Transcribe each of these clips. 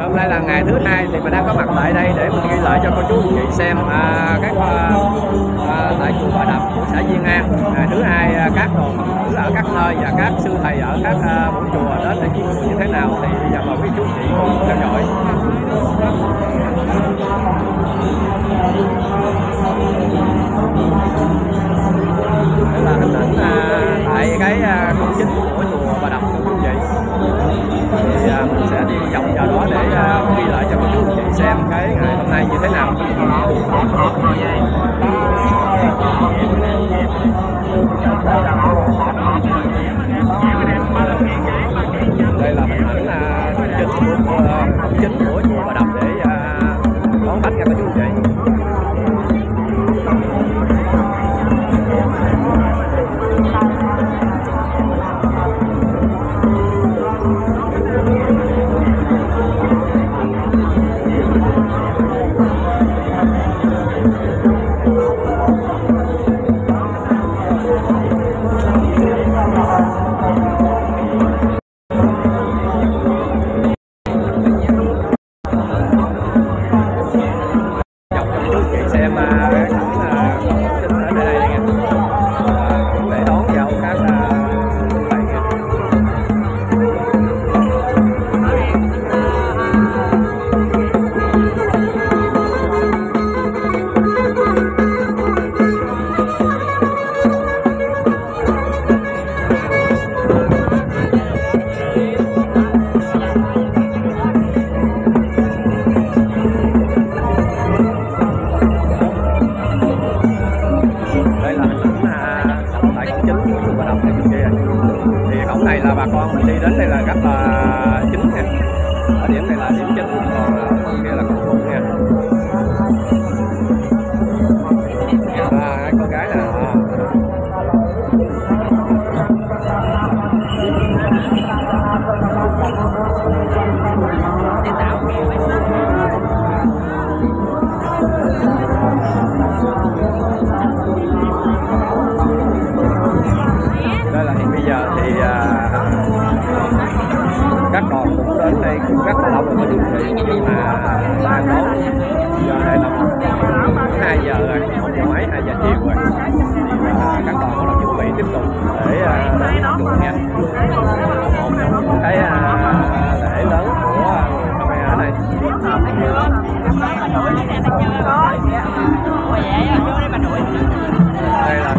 Hôm nay là ngày thứ hai thì mình đang có mặt tại đây để mình ghi lại cho cô chú anh chị xem các tại chùa Bà Đập của xã Diên An. Ngày thứ hai các đồ Phật tử ở các nơi và các sư thầy ở các buổi chùa đến để chiêm ngưỡng như thế nào thì bây giờ mời quý chú anh chị cùng theo dõi. Đây là hình ảnh tại cái cổng chính của chùa Bà Đập của quý vị. Thì mình sẽ đi vòng vào đó để ghi lại cho cô chú anh chị xem cái ngày hôm nay như thế nào. Đây là hình ảnh cổng chính của chùa Bà Đập để đón khách các cô chú anh chị. Này là bà con mình đi đến đây là rất là chính nha, ở điểm này là điểm chính, còn bên kia là cổng phụ nha. Hai cô gái nè. Đây là hiện bây giờ thì các đoàn cũng đến đây cũng rất là đông rồi nhưng mà đang đón giờ đây là 2 giờ rồi, mấy 2 giờ chiều rồi thì các đoàn bắt đầu chuẩn bị tiếp tục để đến chùa nha. Một trong những cái lễ lớn của Khmer ở đây. Đây là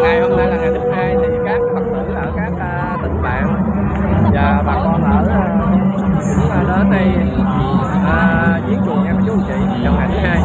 Ngày hôm nay là ngày thứ hai thì các Phật tử ở các tỉnh bạn và bà con ở đến đây viếng chùa nha chú anh chị trong ngày thứ hai.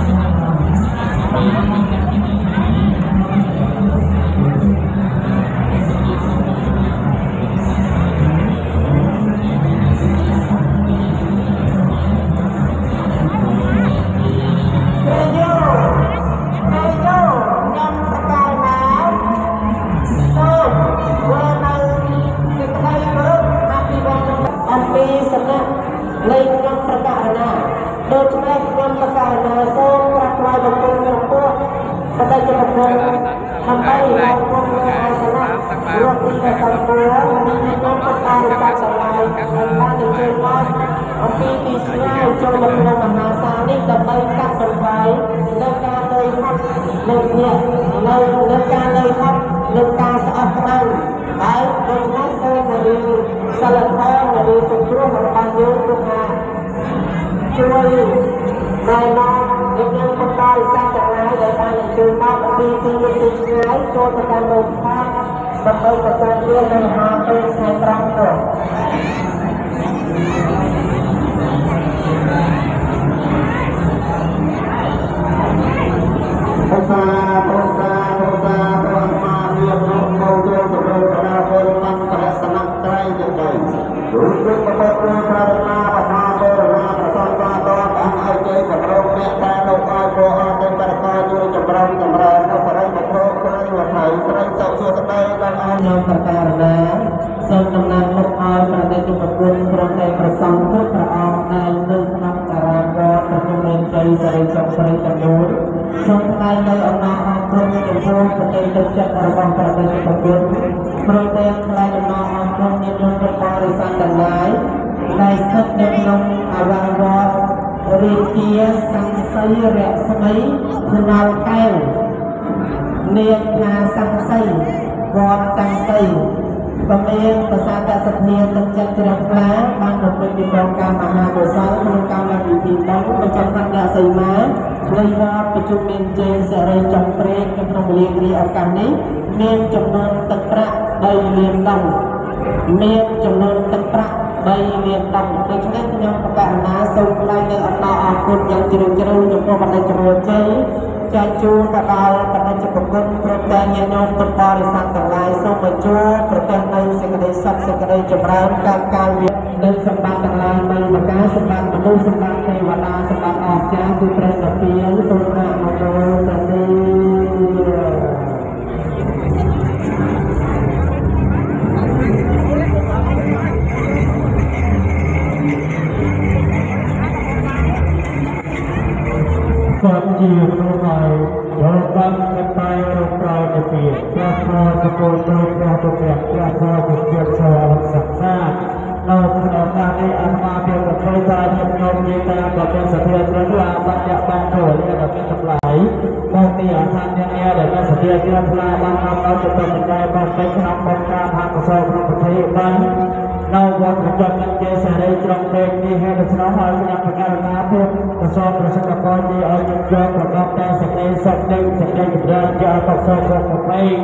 នៅវត្តប្រចាំជាសេរីត្រង់ពេកនេះហើយដូច្នោះហើយខ្ញុំប្រកាសណាពុទ្ធប្រសពប្រសិទ្ធកោជាឲ្យយើងយកប្រកបតែសេចក្តីសុខនិងសេចក្តីចម្រើនយកតបសូមគ្រប់ប្រភេទ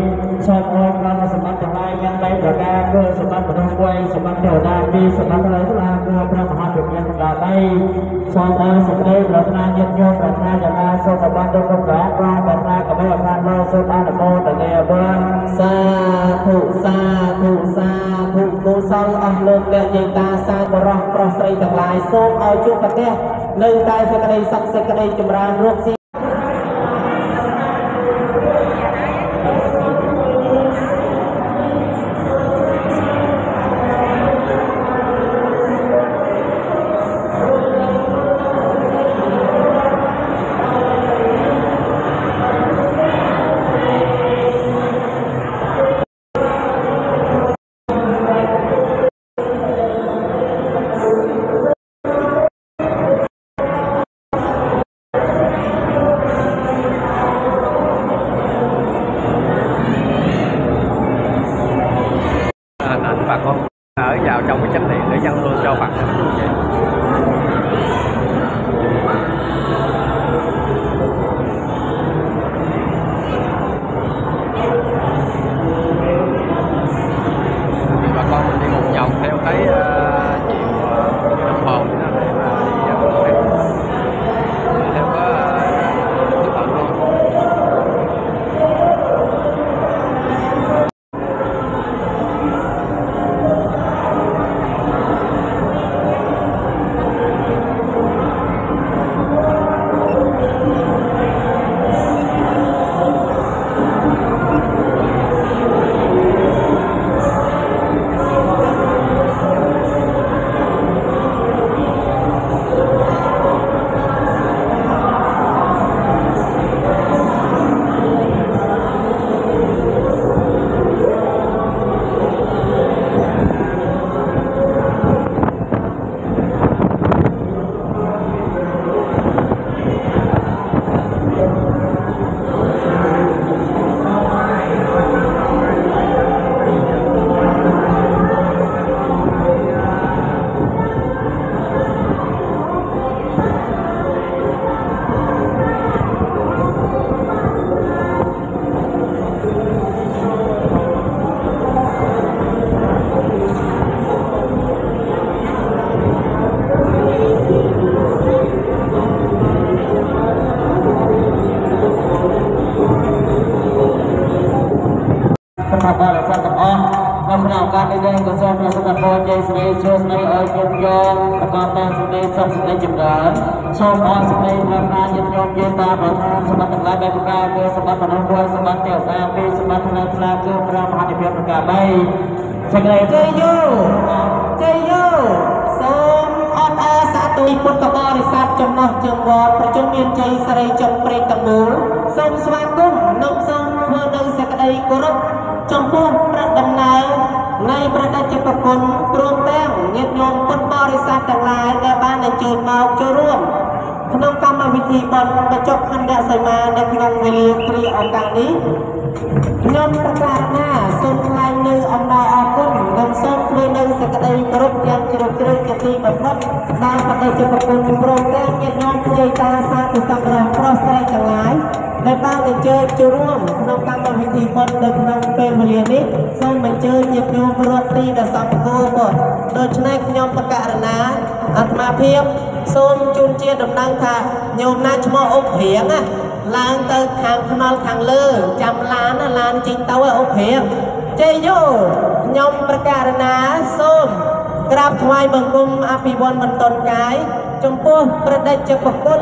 សូមអរគុណសម្បត្តិទាំងឡាយមាន3ប្រការគឺសម្បត្តិមនុស្សវ័យសម្បត្តិទេវតា2សម្បត្តិឡើយឡាគឺព្រះមហាវិញ្ញាណដល់3សូមអរសេចក្តីប្រាថ្នាញាតិញោមប្រាថ្នាយ៉ាងណាសូមអបានដល់គ្រប់ព្រះប្រាថ្នាកុំឲ្យបានមកសូមអនុមោទនាបានសាធុសាធុសាធុកុសលអស់លោកអ្នកយាយតាសាបរោះប្រុសស្រីទាំងឡាយសូមឲ្យជួបប្រទេសនៅតែសេចក្តីសុខសេចក្តីចម្រើនរកស៊ីbà con ở vào trong cái chánh điện để dân luôn cho Phật nó như vậy. Bà con mình đi một vòng theo cái chiều đồng hồ đó để mà đi theo có thứ tự luôn.សូមអរសេចក្តីប្រាថ្នាញាតិញោមយាយតាប្រាថ្នាសម្បត្តិទាំងឡាយបែបប្រការគឺសម្បត្តិមនុស្សមួយសម្បត្តិទេវតាពីរសម្បត្តិថ្នាក់ថ្នាក់គឺព្រះមហានិព្វានប្រការ3សេចក្តីជ័យយោសូមអរអាសាទុយពុទ្ធបរិស័ទចំណោះជើងវត្តប្រជុំមានជ័យសិរីចុងព្រែកទាំងមូលសូមស្វាគមន៍និងសូមធ្វើនៅសេចក្តីគោរពចំពោះព្រះដំណើរនៃព្រះតេជប្រគុណព្រមទាំងញាតិញោមពុទ្ធបរិស័ទទាំងឡាយដែលបានអញ្ជើញមកចូលរួមក្នុងកម្មវិធីបុណ្យបញ្ចុះខណ្ឌសីមានៅក្នុងវេលាគ្រាឱកាសនេះខ្ញុំប្រកាសថាសូមថ្លែងនូវអំណរអគុណនិងសូមធ្វើនូវសេចក្តីគោរពយ៉ាងជ្រាលជ្រៅជាទីបំផុតដល់ព្រះតេជប្រគុណព្រមទាំងញាតិញោមយាយតាសាធុកម្មរប្រុសស្រីទាំងឡាយដែលបានអញ្ជើញចូលរួមក្នុងកម្មវិធីបុណ្យនៅក្នុងពេលវេលានេះសូមអញ្ជើញញាតិញោមរត់ទីដល់សម្ពោធបុត្រដូច្នេះខ្ញុំប្រកាសណាអាត្មាភាពសូមជូនជាដំណឹងថាញោមណាឈ្មោះអុកព្រៀងណាឡើងទៅខាងខ្នល់ខាងលើចាំឡានណាឡានជីងទៅអុកព្រៀងជ័យយោខ្ញុំប្រកាសណាសូមក្រាបថ្វាយបង្គំអភិវឌ្ឍបន្ទន់កាយចំពោះព្រះតេជប្រគុណ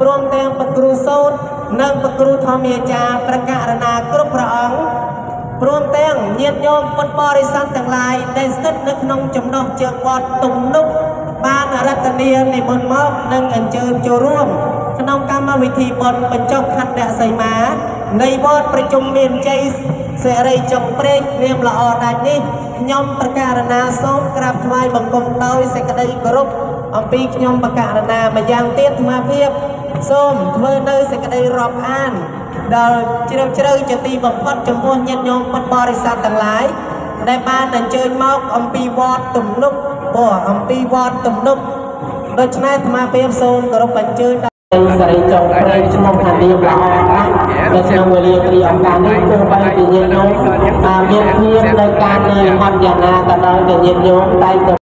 ព្រមទាំងព្រះគ្រូសូត្រនិងព្រះគ្រូធម្មអាចារ្យប្រកាសណាគ្រប់ព្រះអង្គព្រមទាំងញាតិញោមពុទ្ធបរិស័ទទាំងឡាយដែលស្ថិតនៅក្នុងចំណោះជើងវត្តទំនុកបានរតនានិមន្តមកនិងអញ្ជើញចូលរួមក្នុងកម្មវិធីបុណ្យបញ្ចុះខណ្ឌសីមានៃវត្តប្រជុំមានជ័យសេរីចុងព្រែកនាមល្អដាច់នេះខ្ញុំប្រកាសណាសូមក្រាបថ្វាយបង្គំដោយសេចក្តីគោរពអំពីខ្ញុំប្រកាសណាម្យ៉ាងទៀតអាត្មាភាពសូមធ្វើនៅសេចក្តីរាប់អានដល់ជ្រាលជ្រៅជាទីបំផុតចំពោះញាតិញោមពុទ្ធបរិស័ទទាំងឡាយ ได้บ้านแต่เจอมอกอมปีวอดตุ่มนุกบ่อมปีวอดตุ่มนุกโดยฉะนั้นมาเปียบโซนก็เราไปเจอใส่จงเพลงชมพันดีบลาและชมเวลีเตรียมการนี้กู้ไปเป็นเย็นโยมเมียนเทียมในการในฮอนยานาตะลอยเป็นเย็นโยมใต้